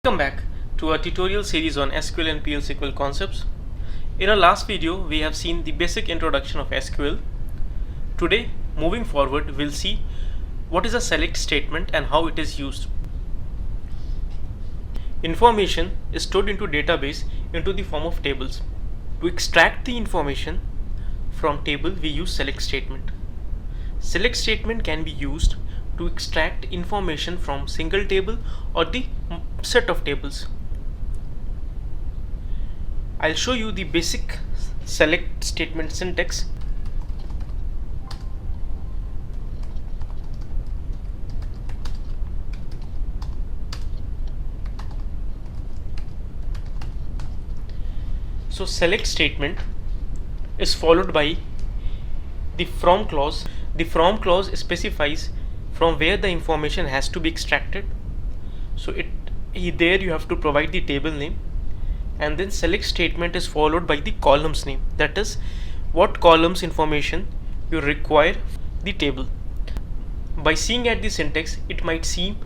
Welcome back to our tutorial series on SQL and PL/SQL concepts. In our last video, we have seen the basic introduction of SQL. Today, moving forward, we'll see what is a select statement and how it is used. Information is stored into database into the form of tables. To extract the information from table, we use select statement. Select statement can be used to extract information from single table or the set of tables. I'll show you the basic select statement syntax. So select statement is followed by the from clause. The from clause specifies from where the information has to be extracted. So there you have to provide the table name, and then select statement is followed by the columns name, that is what columns information you require the table. By seeing at the syntax, it might seem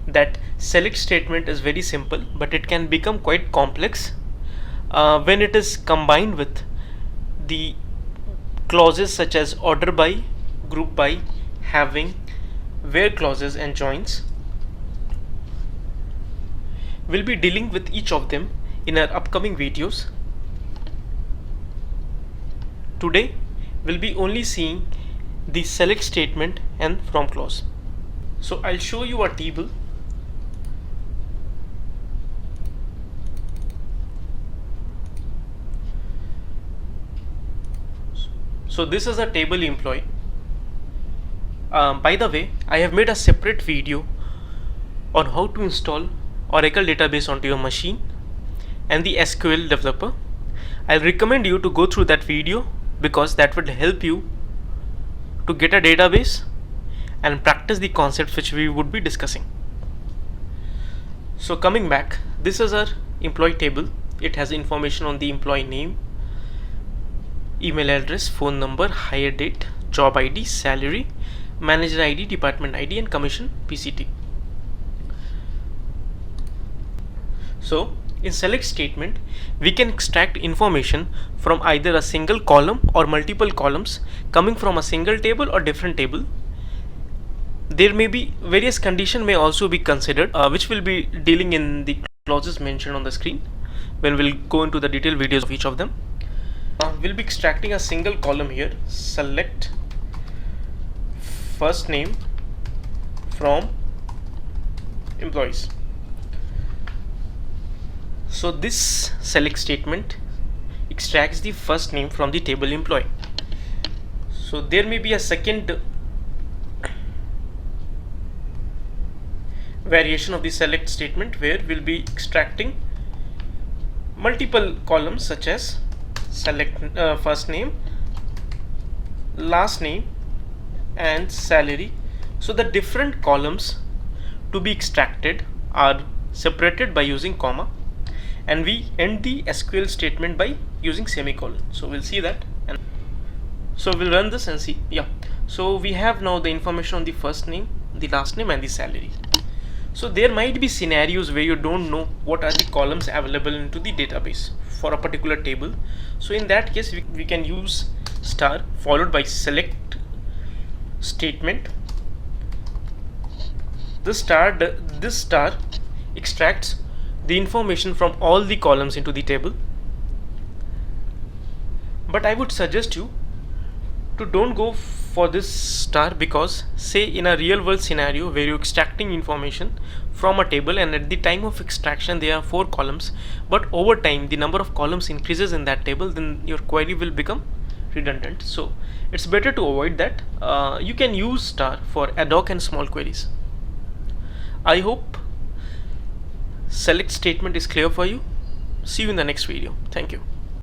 that select statement is very simple, but it can become quite complex when it is combined with the clauses such as order by, group by, having, where clauses and joins. We'll be dealing with each of them in our upcoming videos. Today we'll be only seeing the select statement and from clause. So I'll show you a table. So this is a table employee. By the way, I have made a separate video on how to install Oracle database onto your machine and the SQL developer. I'll recommend you to go through that video because that would help you to get a database and practice the concepts which we would be discussing. So coming back, this is our employee table. It has information on the employee name, email address, phone number, hire date, job ID, salary, manager ID, department ID, and commission PCT. So in select statement, we can extract information from either a single column or multiple columns coming from a single table or different table. There may be various conditions may also be considered, which will be dealing in the clauses mentioned on the screen when we'll go into the detailed videos of each of them. We'll be extracting a single column here. Select first name from employees. So this select statement extracts the first name from the table employee. So there may be a second variation of the select statement where we'll be extracting multiple columns such as select first name, last name, and salary. So the different columns to be extracted are separated by using comma, and we end the SQL statement by using semicolon. So we'll see that, and so we'll run this and see. So we have now the information on the first name, the last name, and the salary. So there might be scenarios where you don't know what are the columns available into the database for a particular table. So in that case, we can use star followed by select statement. This star extracts the information from all the columns into the table. But I would suggest you to don't go for this star, because say in a real world scenario where you're extracting information from a table and at the time of extraction there are 4 columns, but over time the number of columns increases in that table, then your query will become redundant. So it's better to avoid that. You can use star for ad hoc and small queries. I hope select statement is clear for you. See you in the next video. Thank you.